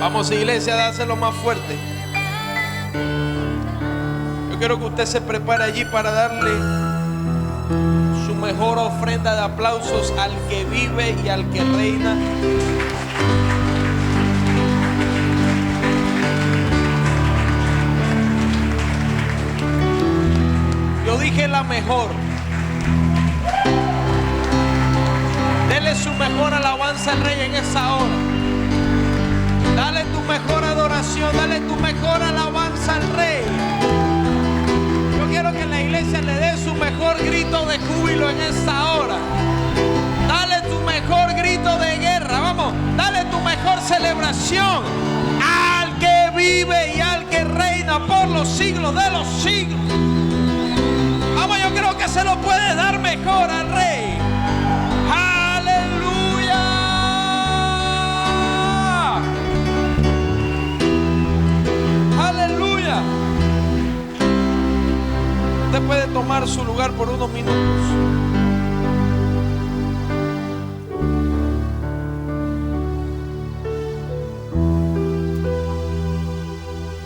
Vamos, iglesia, dáselo más fuerte. Yo quiero que usted se prepare allí para darle su mejor ofrenda de aplausos al que vive y al que reina. Yo dije la mejor. Dele su mejor alabanza al Rey en esa hora. Dale tu mejor adoración, dale tu mejor alabanza al Rey. Yo quiero que la iglesia le dé su mejor grito de júbilo en esta hora. Dale tu mejor grito de guerra, vamos, dale tu mejor celebración al que vive y al que reina por los siglos de los siglos. Vamos, yo creo que se lo puede dar mejor al Rey. Aleluya. Usted puede tomar su lugar por unos minutos.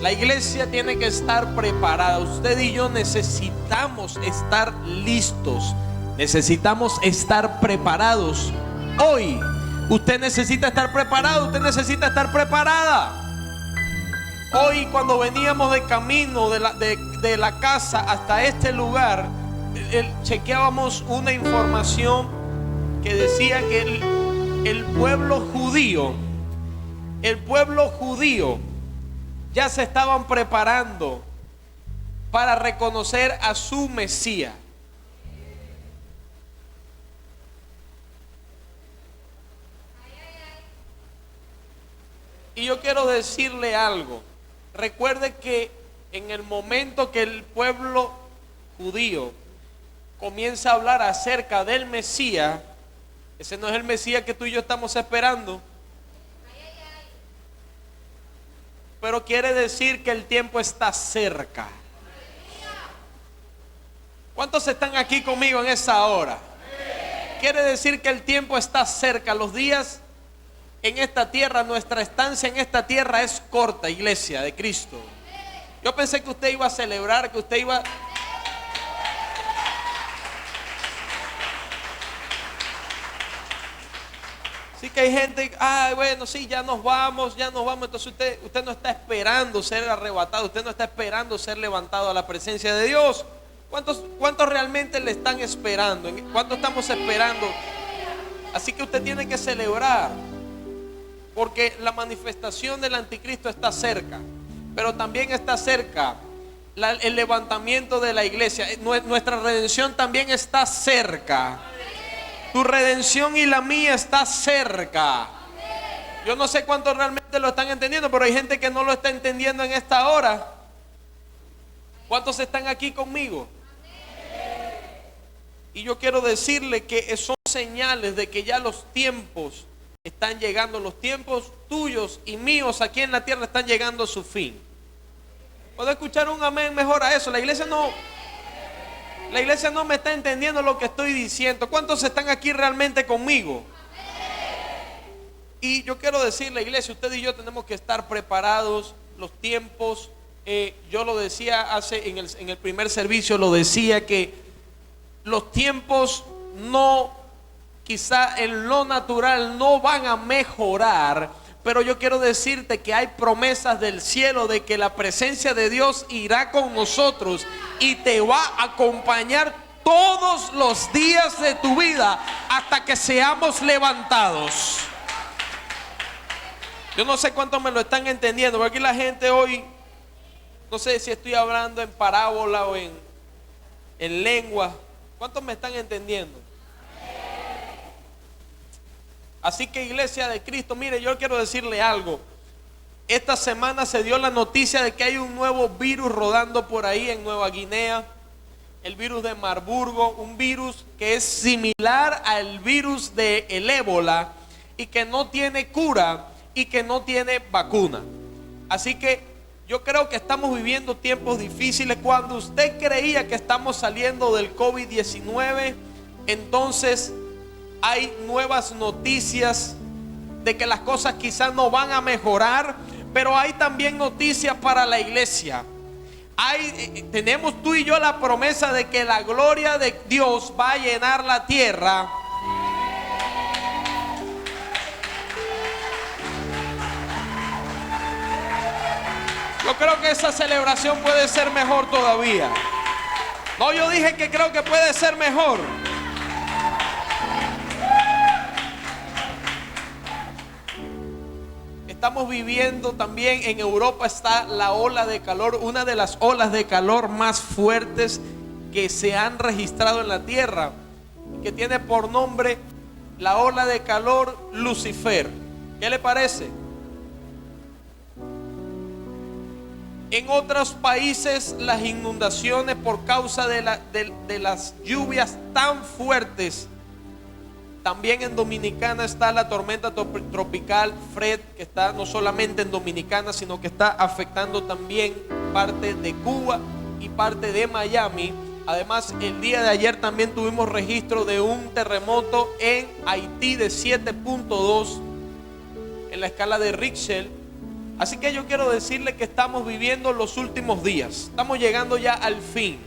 La iglesia tiene que estar preparada. Usted y yo necesitamos estar listos. Necesitamos estar preparados. Hoy usted necesita estar preparado. Usted necesita estar preparada. Hoy, cuando veníamos de camino de la casa hasta este lugar, chequeábamos una información que decía que el pueblo judío ya se estaban preparando para reconocer a su Mesías. Y yo quiero decirle algo. Recuerde que en el momento que el pueblo judío comienza a hablar acerca del Mesías, ese no es el Mesías que tú y yo estamos esperando. Pero quiere decir que el tiempo está cerca. ¿Cuántos están aquí conmigo en esa hora? Quiere decir que el tiempo está cerca. Los días en esta tierra, nuestra estancia en esta tierra es corta, iglesia de Cristo. Yo pensé que usted iba a celebrar, que usted iba... Sí, que hay gente, bueno, sí, ya nos vamos. Entonces usted no está esperando ser arrebatado, usted no está esperando ser levantado a la presencia de Dios. ¿Cuántos realmente le están esperando? ¿Cuántos estamos esperando? Así que usted tiene que celebrar, porque la manifestación del anticristo está cerca, pero también está cerca el levantamiento de la iglesia. Nuestra redención también está cerca. Tu redención y la mía está cerca. Yo no sé cuántos realmente lo están entendiendo, pero hay gente que no lo está entendiendo en esta hora. ¿Cuántos están aquí conmigo? Y yo quiero decirle que son señales de que ya los tiempos están llegando. Los tiempos tuyos y míos aquí en la tierra están llegando a su fin. ¿Puedo escuchar un amén mejor a eso? La iglesia no me está entendiendo lo que estoy diciendo. ¿Cuántos están aquí realmente conmigo? Y yo quiero decirle, iglesia, usted y yo tenemos que estar preparados. Los tiempos, yo lo decía en el primer servicio, lo decía que los tiempos quizá en lo natural no van a mejorar, pero yo quiero decirte que hay promesas del cielo de que la presencia de Dios irá con nosotros y te va a acompañar todos los días de tu vida hasta que seamos levantados. Yo no sé cuántos me lo están entendiendo, porque aquí la gente hoy, no sé si estoy hablando en parábola o en lengua. ¿Cuántos me están entendiendo? Así que, iglesia de Cristo, mire, yo quiero decirle algo. Esta semana se dio la noticia de que hay un nuevo virus rodando por ahí en Nueva Guinea. El virus de Marburgo, un virus que es similar al virus del ébola y que no tiene cura y que no tiene vacuna. Así que yo creo que estamos viviendo tiempos difíciles. Cuando usted creía que estamos saliendo del COVID-19, entonces hay nuevas noticias de que las cosas quizás no van a mejorar, pero hay también noticias para la iglesia. Tenemos tú y yo la promesa de que la gloria de Dios va a llenar la tierra. Yo creo que esa celebración puede ser mejor todavía. No, yo dije que creo que puede ser mejor. Estamos viviendo también en Europa, está la ola de calor, una de las olas de calor más fuertes que se han registrado en la tierra, que tiene por nombre la ola de calor Lucifer. ¿Qué le parece? En otros países las inundaciones por causa de las lluvias tan fuertes. También en Dominicana está la tormenta tropical Fred, que está no solamente en Dominicana, sino que está afectando también parte de Cuba y parte de Miami. Además, el día de ayer también tuvimos registro de un terremoto en Haití de 7.2 en la escala de Richter. Así que yo quiero decirle que estamos viviendo los últimos días. Estamos llegando ya al fin.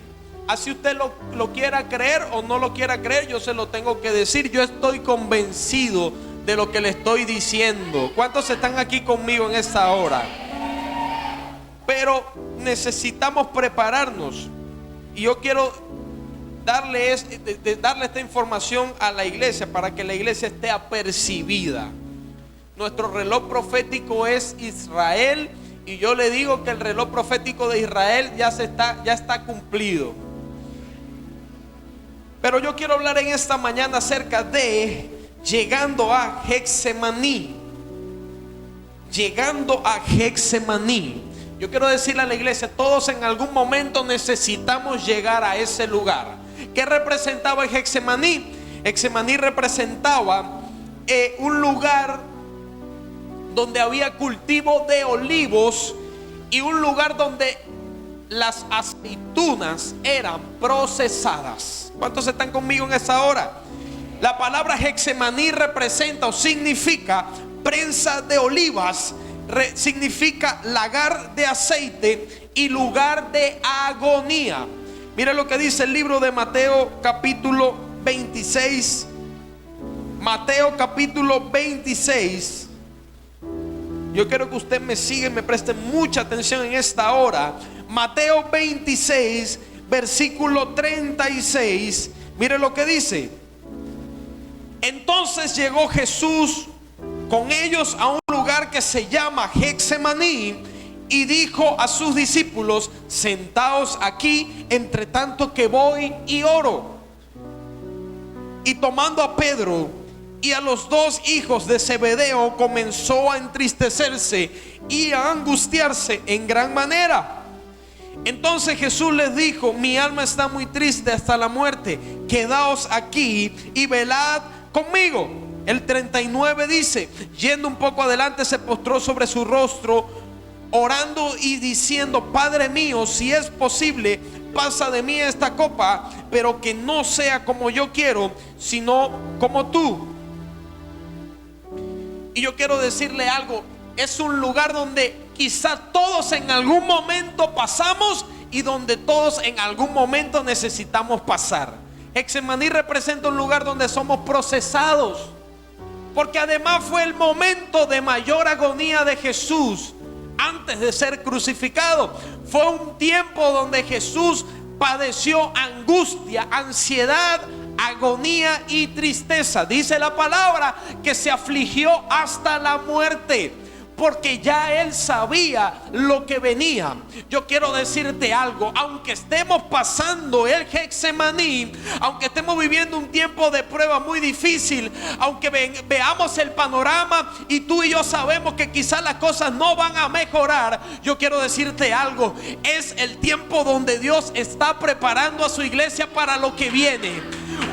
Así usted lo quiera creer o no lo quiera creer, yo se lo tengo que decir. Yo estoy convencido de lo que le estoy diciendo. ¿Cuántos están aquí conmigo en esta hora? Pero necesitamos prepararnos. Y yo quiero darle esta información a la iglesia para que la iglesia esté apercibida. Nuestro reloj profético es Israel. Y yo le digo que el reloj profético de Israel ya está cumplido. Pero yo quiero hablar en esta mañana acerca de llegando a Getsemaní. Llegando a Getsemaní. Yo quiero decirle a la iglesia, todos en algún momento necesitamos llegar a ese lugar. ¿Qué representaba el Getsemaní? Getsemaní representaba un lugar donde había cultivo de olivos y un lugar donde las aceitunas eran procesadas. ¿Cuántos están conmigo en esa hora? La palabra Getsemaní representa o significa prensa de olivas, significa lagar de aceite y lugar de agonía. Mira lo que dice el libro de Mateo capítulo 26. Mateo capítulo 26. Yo quiero que usted me siga y me preste mucha atención en esta hora. Mateo 26, versículo 36. Mire lo que dice. Entonces llegó Jesús con ellos a un lugar que se llama Getsemaní y dijo a sus discípulos: sentaos aquí entre tanto que voy y oro. Y tomando a Pedro y a los dos hijos de Zebedeo, comenzó a entristecerse y a angustiarse en gran manera. Entonces Jesús les dijo: mi alma está muy triste hasta la muerte, quedaos aquí y velad conmigo. El 39 dice: yendo un poco adelante, se postró sobre su rostro, orando y diciendo: Padre mío, si es posible, pasa de mí esta copa, pero que no sea como yo quiero, sino como tú. Y yo quiero decirle algo, es un lugar donde quizá todos en algún momento pasamos y donde todos en algún momento necesitamos pasar. Getsemaní representa un lugar donde somos procesados, porque además fue el momento de mayor agonía de Jesús antes de ser crucificado. Fue un tiempo donde Jesús padeció angustia, ansiedad, agonía y tristeza. Dice la palabra que se afligió hasta la muerte, porque ya él sabía lo que venía. Yo quiero decirte algo, aunque estemos pasando el Getsemaní, aunque estemos viviendo un tiempo de prueba muy difícil, aunque veamos el panorama y tú y yo sabemos que quizás las cosas no van a mejorar, yo quiero decirte algo, es el tiempo donde Dios está preparando a su iglesia para lo que viene.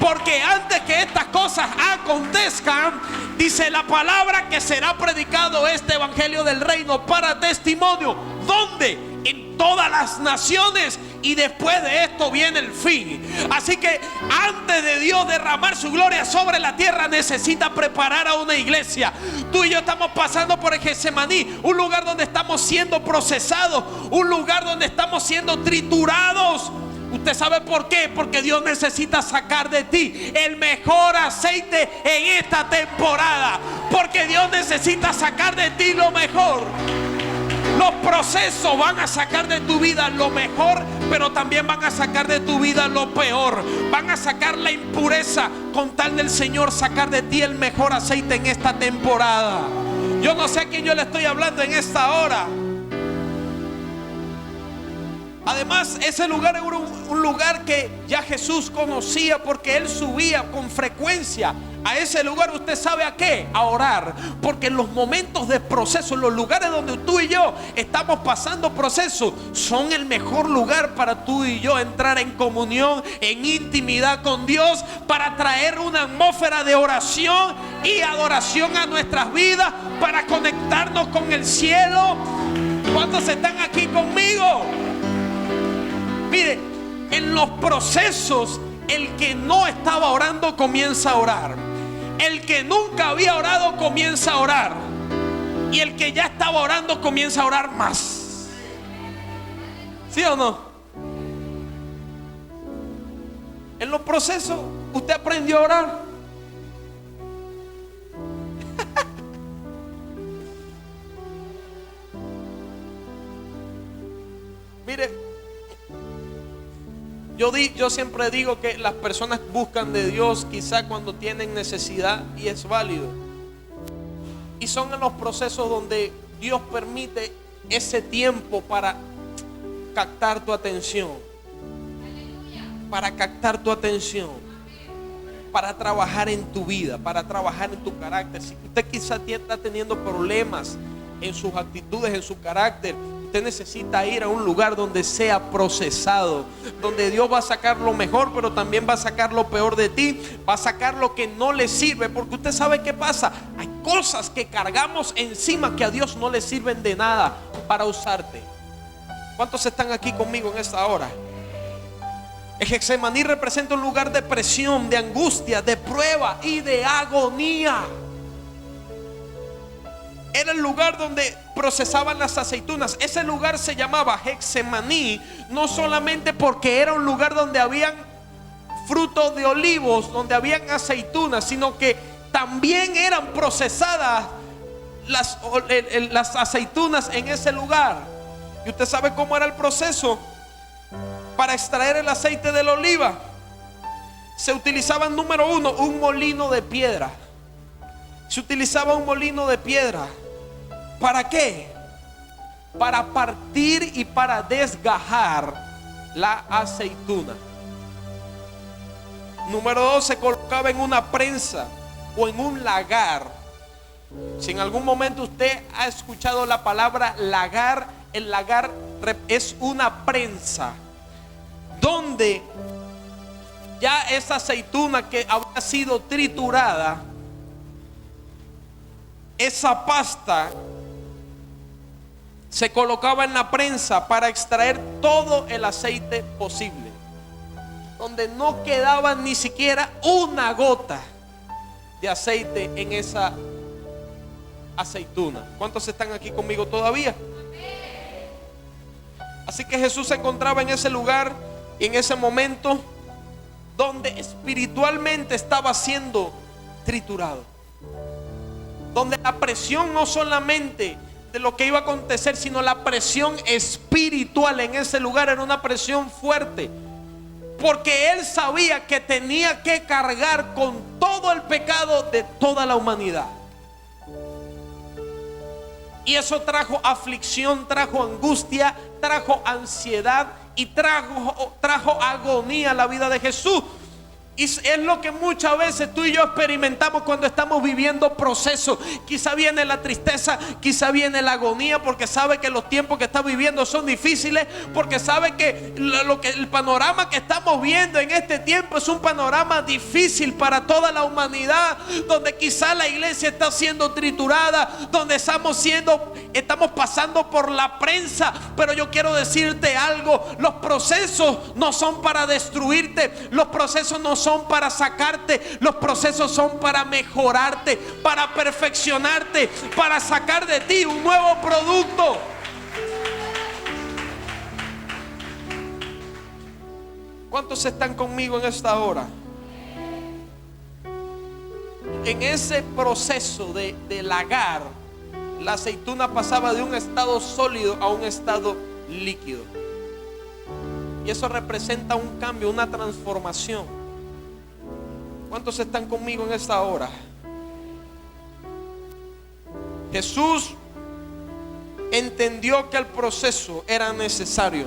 Porque antes que estas cosas acontezcan, dice la palabra que será predicado este evangelio del reino para testimonio. ¿Dónde? En todas las naciones, y después de esto viene el fin. Así que antes de Dios derramar su gloria sobre la tierra, necesita preparar a una iglesia. Tú y yo estamos pasando por el Getsemaní, un lugar donde estamos siendo procesados, un lugar donde estamos siendo triturados. ¿Usted sabe por qué? Porque Dios necesita sacar de ti el mejor aceite en esta temporada. Porque Dios necesita sacar de ti lo mejor. Los procesos van a sacar de tu vida lo mejor, pero también van a sacar de tu vida lo peor. Van a sacar la impureza con tal del Señor sacar de ti el mejor aceite en esta temporada. Yo no sé a quién yo le estoy hablando en esta hora. Además, ese lugar era un lugar que ya Jesús conocía, porque Él subía con frecuencia a ese lugar. ¿Usted sabe a qué? A orar. Porque en los momentos de proceso, en los lugares donde tú y yo estamos pasando procesos, son el mejor lugar para tú y yo entrar en comunión, en intimidad con Dios, para traer una atmósfera de oración y adoración a nuestras vidas, para conectarnos con el cielo. ¿Cuántos están aquí conmigo? Mire, en los procesos, el que no estaba orando comienza a orar. El que nunca había orado comienza a orar. Y el que ya estaba orando comienza a orar más. ¿Sí o no? En los procesos, usted aprendió a orar. Mire, yo siempre digo que las personas buscan de Dios quizá cuando tienen necesidad, y es válido. Y son en los procesos donde Dios permite ese tiempo para captar tu atención. Para captar tu atención. Para trabajar en tu vida, para trabajar en tu carácter. Si usted quizá está teniendo problemas en sus actitudes, en su carácter, usted necesita ir a un lugar donde sea procesado, donde Dios va a sacar lo mejor, pero también va a sacar lo peor de ti, va a sacar lo que no le sirve. Porque usted sabe qué pasa, hay cosas que cargamos encima que a Dios no le sirven de nada para usarte. ¿Cuántos están aquí conmigo en esta hora? El Getsemaní representa un lugar de presión, de angustia, de prueba y de agonía. Era el lugar donde procesaban las aceitunas. Ese lugar se llamaba Getsemaní, no solamente porque era un lugar donde habían frutos de olivos, donde habían aceitunas, sino que también eran procesadas las aceitunas en ese lugar. ¿Y usted sabe cómo era el proceso? Para extraer el aceite de la oliva se utilizaba, número uno, un molino de piedra. Se utilizaba un molino de piedra. ¿Para qué? Para partir y para desgajar la aceituna. Número dos, se colocaba en una prensa o en un lagar. Si en algún momento usted ha escuchado la palabra lagar, el lagar es una prensa donde ya esa aceituna que había sido triturada, esa pasta se colocaba en la prensa para extraer todo el aceite posible, donde no quedaba ni siquiera una gota de aceite en esa aceituna. ¿Cuántos están aquí conmigo todavía? Así que Jesús se encontraba en ese lugar y en ese momento donde espiritualmente estaba siendo triturado, donde la presión no solamente de lo que iba a acontecer, sino la presión espiritual en ese lugar era una presión fuerte, porque él sabía que tenía que cargar con todo el pecado de toda la humanidad. Y eso trajo aflicción, trajo angustia, trajo ansiedad y trajo agonía a la vida de Jesús. Y es lo que muchas veces tú y yo experimentamos cuando estamos viviendo procesos. Quizá viene la tristeza, quizá viene la agonía, porque sabe que los tiempos que está viviendo son difíciles, porque sabe que el panorama que estamos viendo en este tiempo es un panorama difícil para toda la humanidad, donde quizá la iglesia está siendo triturada, donde estamos siendo estamos pasando por la prensa, pero yo quiero decirte algo: los procesos no son para destruirte, los procesos no son para sacarte, los procesos son para mejorarte, para perfeccionarte, para sacar de ti un nuevo producto. ¿Cuántos están conmigo en esta hora? En ese proceso de lagar, la aceituna pasaba de un estado sólido a un estado líquido. Y eso representa un cambio, una transformación. ¿Cuántos están conmigo en esta hora? Jesús entendió que el proceso era necesario,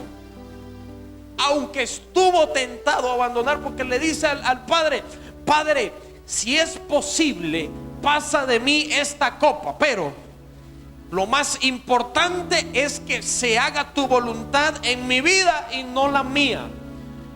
aunque estuvo tentado a abandonar, porque le dice al Padre: Padre, si es posible, pasa de mí esta copa, pero lo más importante es que se haga tu voluntad en mi vida y no la mía.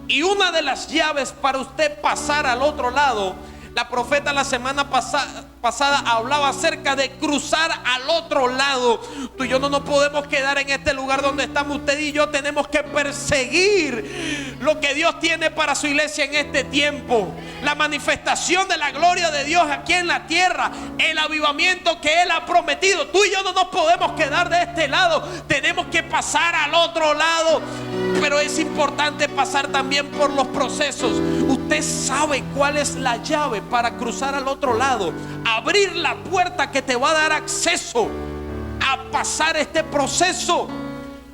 Y una de las llaves para usted pasar al otro lado, la profeta la semana pasada hablaba acerca de cruzar al otro lado. Tú y yo no nos podemos quedar en este lugar donde estamos. Usted y yo tenemos que perseguir lo que Dios tiene para su iglesia en este tiempo. La manifestación de la gloria de Dios aquí en la tierra, el avivamiento que Él ha prometido. Tú y yo no nos podemos quedar de este lado, tenemos que pasar al otro lado. Pero es importante pasar también por los procesos. Usted sabe cuál es la llave para cruzar al otro lado, abrir la puerta que te va a dar acceso a pasar este proceso.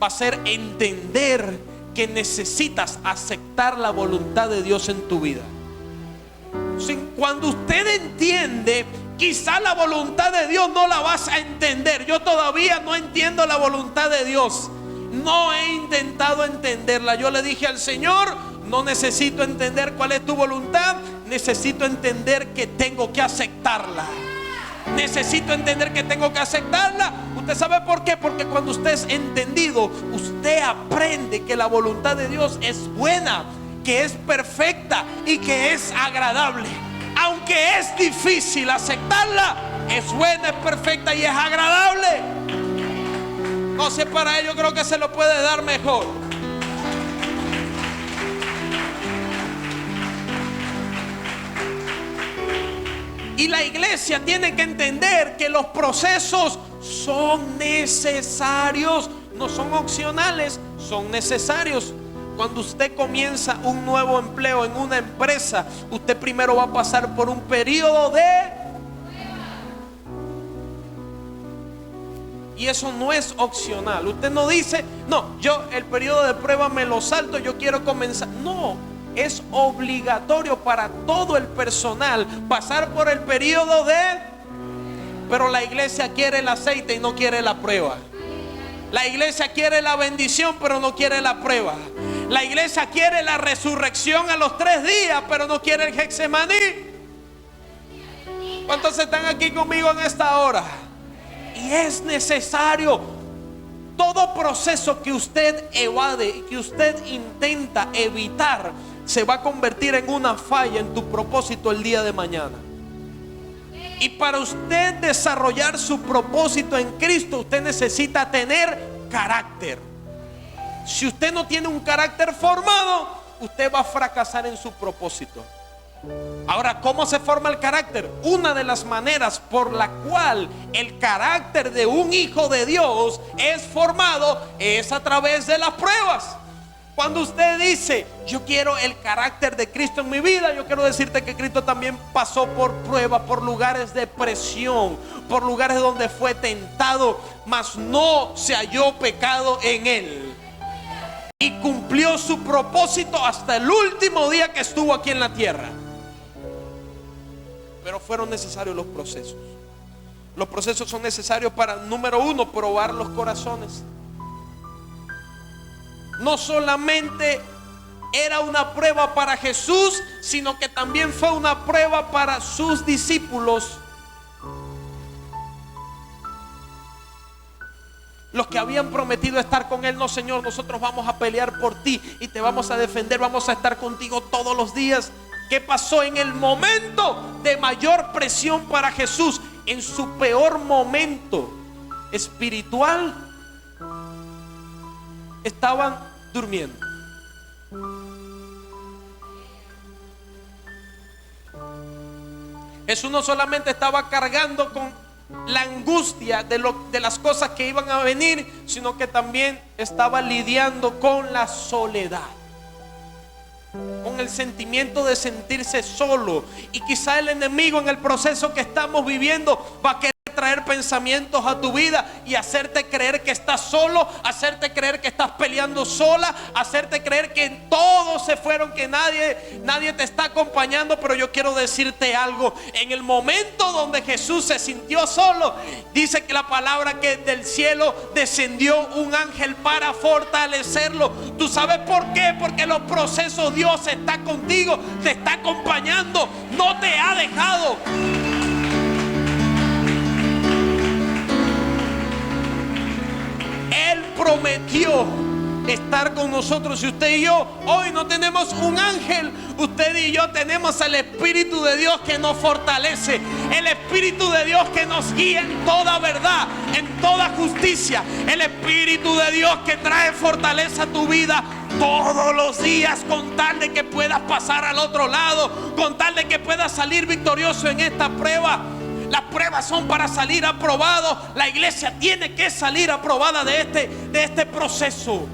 Va a ser entender que necesitas aceptar la voluntad de Dios en tu vida. Cuando usted entiende, quizá la voluntad de Dios no la vas a entender. Yo todavía no entiendo la voluntad de Dios, no he intentado entenderla. Yo le dije al Señor: no necesito entender cuál es tu voluntad, necesito entender que tengo que aceptarla. Necesito entender que tengo que aceptarla. ¿Usted sabe por qué? Porque cuando usted es entendido, usted aprende que la voluntad de Dios es buena, que es perfecta y que es agradable. Aunque es difícil aceptarla, es buena, es perfecta y es agradable. No sé, para ello creo que se lo puede dar mejor. Y la iglesia tiene que entender que los procesos son necesarios, no son opcionales, son necesarios. Cuando usted comienza un nuevo empleo en una empresa, usted primero va a pasar por un periodo de... Y eso no es opcional. Usted no dice: no, yo el periodo de prueba me lo salto, yo quiero comenzar. No, es obligatorio para todo el personal pasar por el periodo de... Pero la iglesia quiere el aceite y no quiere la prueba. La iglesia quiere la bendición, pero no quiere la prueba. La iglesia quiere la resurrección a los 3 días, pero no quiere el Getsemaní. ¿Cuántos están aquí conmigo en esta hora? Y es necesario. Todo proceso que usted evade y que usted intenta evitar se va a convertir en una falla en tu propósito el día de mañana. Y para usted desarrollar su propósito en Cristo, usted necesita tener carácter. Si usted no tiene un carácter formado, usted va a fracasar en su propósito. Ahora, ¿cómo se forma el carácter? Una de las maneras por la cual el carácter de un hijo de Dios es formado es a través de las pruebas. Cuando usted dice: yo quiero el carácter de Cristo en mi vida, yo quiero decirte que Cristo también pasó por prueba, por lugares de presión, por lugares donde fue tentado, mas no se halló pecado en él. Y cumplió su propósito hasta el último día que estuvo aquí en la tierra. Pero fueron necesarios los procesos. Los procesos son necesarios para, número 1, probar los corazones. No solamente era una prueba para Jesús, sino que también fue una prueba para sus discípulos, los que habían prometido estar con él. No, Señor, nosotros vamos a pelear por ti y te vamos a defender, vamos a estar contigo todos los días. ¿Qué pasó en el momento de mayor presión para Jesús? En su peor momento, espiritual estaban durmiendo. Jesús no solamente estaba cargando con la angustia de las cosas que iban a venir, sino que también estaba lidiando con la soledad, con el sentimiento de sentirse solo. Y quizá el enemigo, en el proceso que estamos viviendo, va a querer traer pensamientos a tu vida y hacerte creer que estás solo, hacerte creer que estás peleando sola, hacerte creer que todos se fueron, que nadie te está acompañando. Pero yo quiero decirte algo: en el momento donde Jesús se sintió solo, dice que la palabra que del cielo descendió un ángel para fortalecerlo. ¿Tú sabes por qué? Porque los procesos Dios está contigo, te está acompañando, no te ha dejado. Él prometió estar con nosotros. Si usted y yo hoy no tenemos un ángel, usted y yo tenemos el Espíritu de Dios que nos fortalece, el Espíritu de Dios que nos guía en toda verdad, en toda justicia, el Espíritu de Dios que trae fortaleza a tu vida todos los días, con tal de que puedas pasar al otro lado, con tal de que puedas salir victorioso en esta prueba. Las pruebas son para salir aprobado. La iglesia tiene que salir aprobada de este proceso.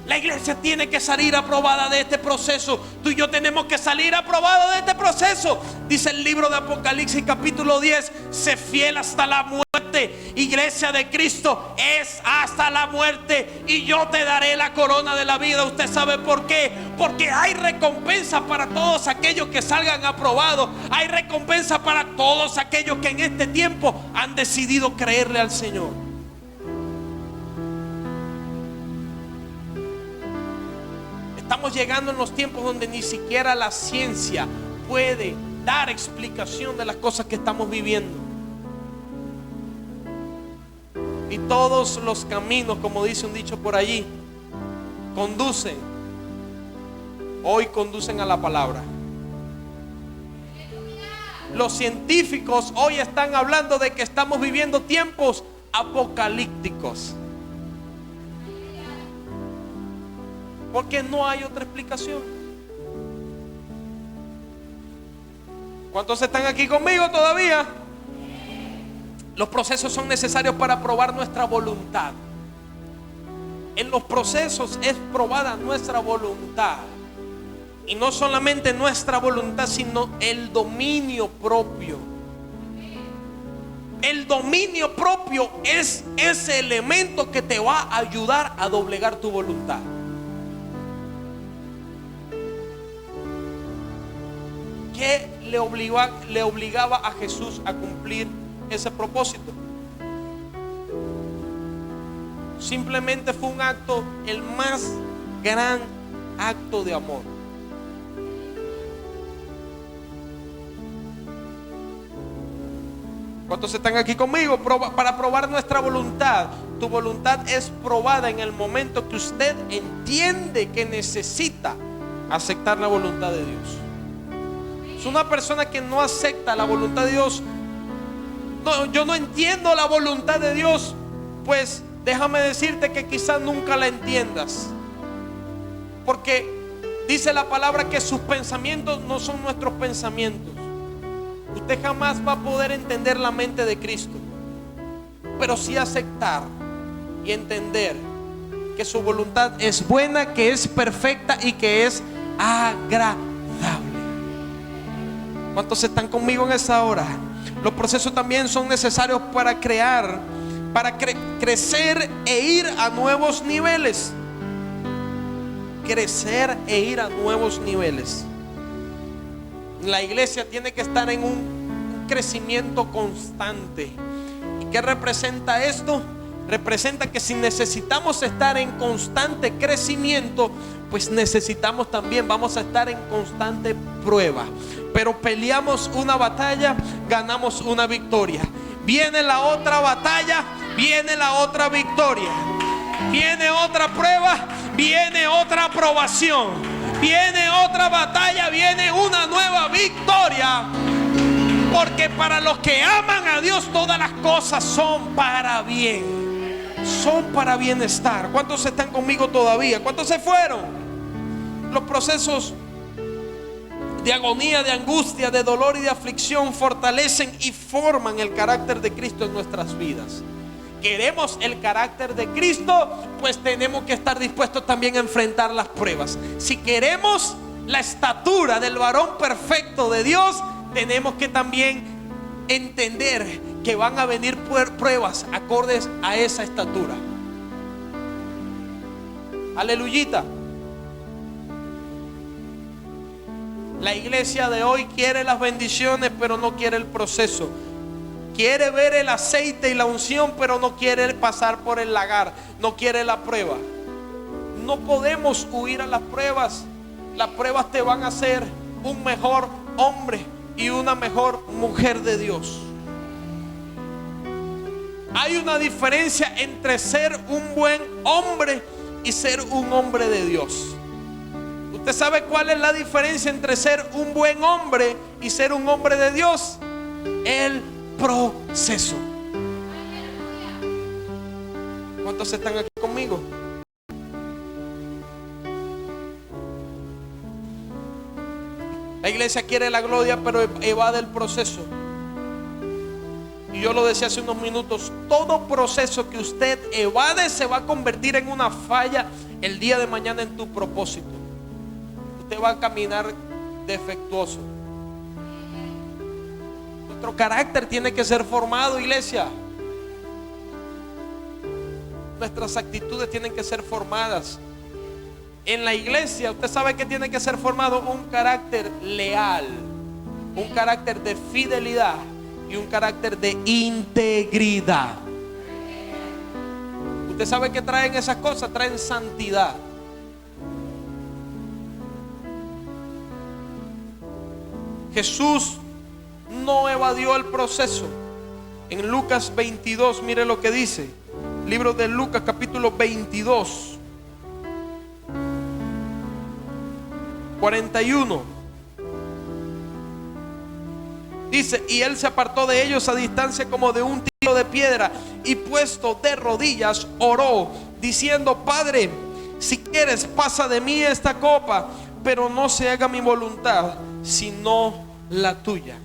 La iglesia tiene que salir aprobada de este proceso. Tú y yo tenemos que salir aprobados de este proceso. Dice el libro de Apocalipsis capítulo 10: sé fiel hasta la muerte. Iglesia de Cristo, es hasta la muerte, y yo te daré la corona de la vida. ¿Usted sabe por qué? Porque hay recompensa para todos aquellos que salgan aprobados. Hay recompensa para todos aquellos que en este tiempo han decidido creerle al Señor. Estamos llegando en los tiempos donde ni siquiera la ciencia puede dar explicación de las cosas que estamos viviendo. Y todos los caminos, como dice un dicho por allí, conducen a la palabra. Los científicos hoy están hablando de que estamos viviendo tiempos apocalípticos, porque no hay otra explicación. ¿Cuántos están aquí conmigo todavía? Los procesos son necesarios para probar nuestra voluntad. En los procesos es probada nuestra voluntad. Y no solamente nuestra voluntad, sino el dominio propio. El dominio propio es ese elemento que te va a ayudar a doblegar tu voluntad. ¿Qué le obligaba a Jesús a cumplir ese propósito? Simplemente fue un acto, el más gran acto de amor. ¿Cuántos están aquí conmigo? Para probar nuestra voluntad. Tu voluntad es probada en el momento que usted entiende que necesita aceptar la voluntad de Dios. Es una persona que no acepta la voluntad de Dios. No, yo no entiendo la voluntad de Dios. Pues déjame decirte que quizás nunca la entiendas, porque dice la palabra que sus pensamientos no son nuestros pensamientos. Usted jamás va a poder entender la mente de Cristo, pero sí aceptar y entender que su voluntad es buena, que es perfecta y que es agradable. ¿Cuántos están conmigo en esa hora? Los procesos también son necesarios para crecer e ir a nuevos niveles. Crecer e ir a nuevos niveles. La iglesia tiene que estar en un crecimiento constante. ¿Y qué representa esto? Representa que si necesitamos estar en constante crecimiento, pues vamos a estar en constante prueba. Pero peleamos una batalla, ganamos una victoria. Viene la otra batalla, viene la otra victoria. Viene otra prueba, viene otra aprobación. Viene otra batalla, viene una nueva victoria. Porque para los que aman a Dios todas las cosas son para bien. Son para bienestar. ¿Cuántos están conmigo todavía? ¿Cuántos se fueron? Los procesos de agonía, de angustia, de dolor y de aflicción fortalecen y forman el carácter de Cristo en nuestras vidas. Queremos el carácter de Cristo, pues tenemos que estar dispuestos también a enfrentar las pruebas. Si queremos la estatura del varón perfecto de Dios, tenemos que también entender que van a venir pruebas acordes a esa estatura. Aleluyita. La iglesia de hoy quiere las bendiciones, pero no quiere el proceso. Quiere ver el aceite y la unción, pero no quiere pasar por el lagar, no quiere la prueba. No podemos huir a las pruebas. Las pruebas te van a hacer un mejor hombre y una mejor mujer de Dios. Hay una diferencia entre ser un buen hombre y ser un hombre de Dios. ¿Usted sabe cuál es la diferencia entre ser un buen hombre y ser un hombre de Dios? El proceso. ¿Cuántos están aquí conmigo? La iglesia quiere la gloria, pero evade el proceso. Y yo lo decía hace unos minutos, todo proceso que usted evade se va a convertir en una falla el día de mañana en tu propósito. Usted va a caminar defectuoso. Nuestro carácter tiene que ser formado, iglesia. Nuestras actitudes tienen que ser formadas. En la iglesia, usted sabe que tiene que ser formado un carácter leal, un carácter de fidelidad y un carácter de integridad. Usted sabe que traen esas cosas, traen santidad. Jesús no evadió el proceso. En Lucas 22, mire lo que dice. Libro de Lucas, capítulo 22, 41. Dice: y él se apartó de ellos a distancia como de un tiro de piedra, y puesto de rodillas oró, diciendo: Padre, si quieres, pasa de mí esta copa, pero no se haga mi voluntad, sino la tuya.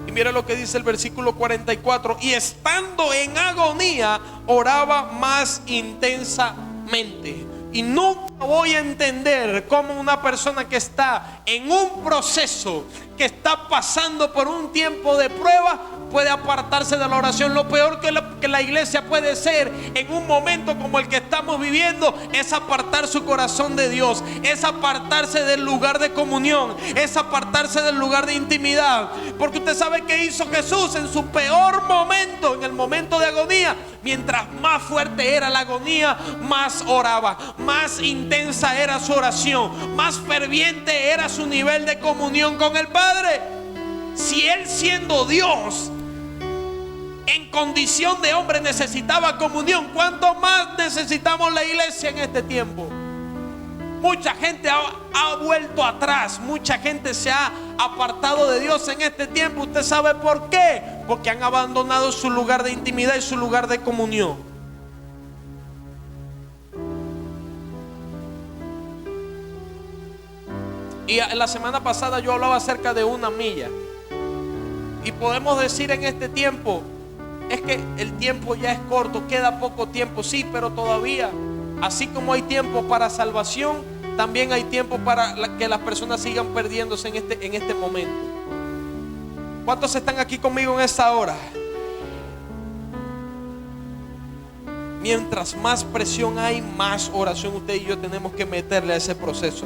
Y mira lo que dice el versículo 44: y estando en agonía, oraba más intensamente. Y nunca voy a entender cómo una persona que está en un proceso, que está pasando por un tiempo de prueba, puede apartarse de la oración. Lo peor que la iglesia puede ser en un momento como el que estamos viviendo es apartar su corazón de Dios, es apartarse del lugar de comunión, es apartarse del lugar de intimidad. Porque usted sabe qué hizo Jesús en su peor momento, en el momento de agonía. Mientras más fuerte era la agonía, más oraba, más intensa era su oración, más ferviente era su nivel de comunión con el Padre. Si él, siendo Dios, en condición de hombre, necesitaba comunión, ¿cuánto más necesitamos la iglesia en este tiempo? Mucha gente ha vuelto atrás, mucha gente se ha apartado de Dios en este tiempo. ¿Usted sabe por qué? Porque han abandonado su lugar de intimidad y su lugar de comunión. Y la semana pasada yo hablaba acerca de una milla. Y podemos decir en este tiempo, es que el tiempo ya es corto, queda poco tiempo. Sí, pero todavía, así como hay tiempo para salvación, también hay tiempo para que las personas sigan perdiéndose en este momento. ¿Cuántos están aquí conmigo en esta hora? Mientras más presión hay, más oración usted y yo tenemos que meterle a ese proceso.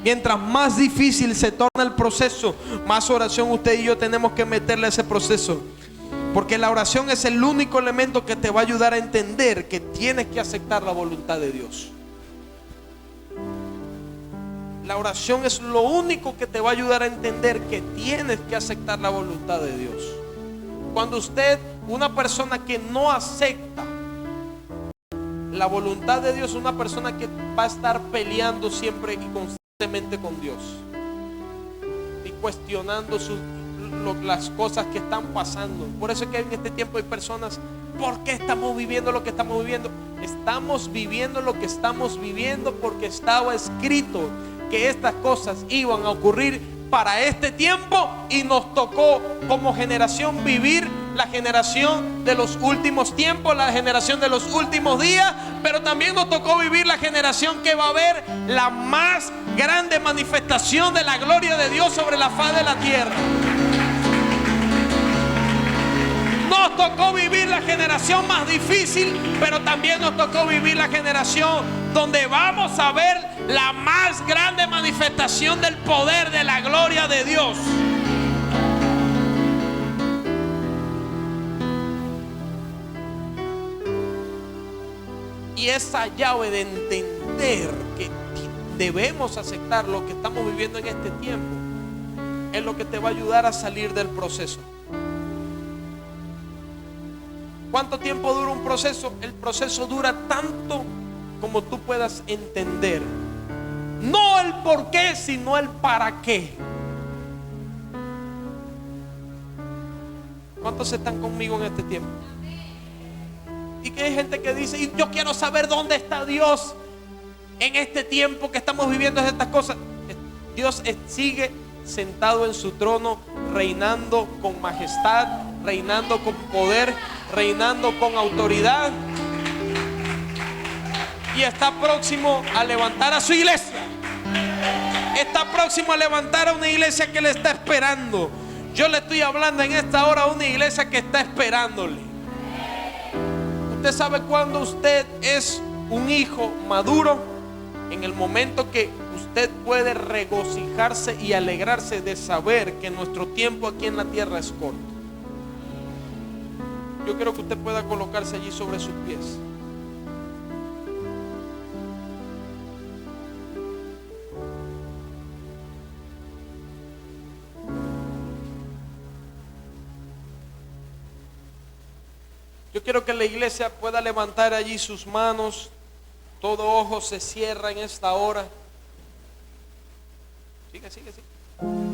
Mientras más difícil se torna el proceso, más oración usted y yo tenemos que meterle a ese proceso. Porque la oración es el único elemento que te va a ayudar a entender que tienes que aceptar la voluntad de Dios. La oración es lo único que te va a ayudar a entender que tienes que aceptar la voluntad de Dios. Cuando usted, una persona que no acepta la voluntad de Dios, una persona que va a estar peleando siempre y constantemente fuertemente con Dios y cuestionando las cosas que están pasando. Por eso es que en este tiempo hay personas: ¿por qué estamos viviendo lo que estamos viviendo? Estamos viviendo lo que estamos viviendo porque estaba escrito que estas cosas iban a ocurrir para este tiempo, y nos tocó como generación vivir la generación de los últimos tiempos, la generación de los últimos días, pero también nos tocó vivir la generación que va a ver la más grande manifestación de la gloria de Dios sobre la faz de la tierra. Nos tocó vivir la generación más difícil, pero también nos tocó vivir la generación donde vamos a ver la más grande manifestación del poder de la gloria de Dios. Y esa llave de entender que debemos aceptar lo que estamos viviendo en este tiempo es lo que te va a ayudar a salir del proceso. ¿Cuánto tiempo dura un proceso? El proceso dura tanto como tú puedas entender. No el por qué, sino el para qué. ¿Cuántos están conmigo en este tiempo? Y que hay gente que dice: y yo quiero saber dónde está Dios en este tiempo que estamos viviendo estas cosas. Dios sigue sentado en su trono, reinando con majestad, reinando con poder, reinando con autoridad, y está próximo a levantar a su iglesia. Está próximo a levantar a una iglesia que le está esperando. Yo le estoy hablando en esta hora a una iglesia que está esperándole. Usted sabe cuando usted es un hijo maduro, en el momento que usted puede regocijarse y alegrarse de saber que nuestro tiempo aquí en la tierra es corto. Yo quiero que usted pueda colocarse allí sobre sus pies. Yo quiero que la iglesia pueda levantar allí sus manos. Todo ojo se cierra en esta hora. Sigue.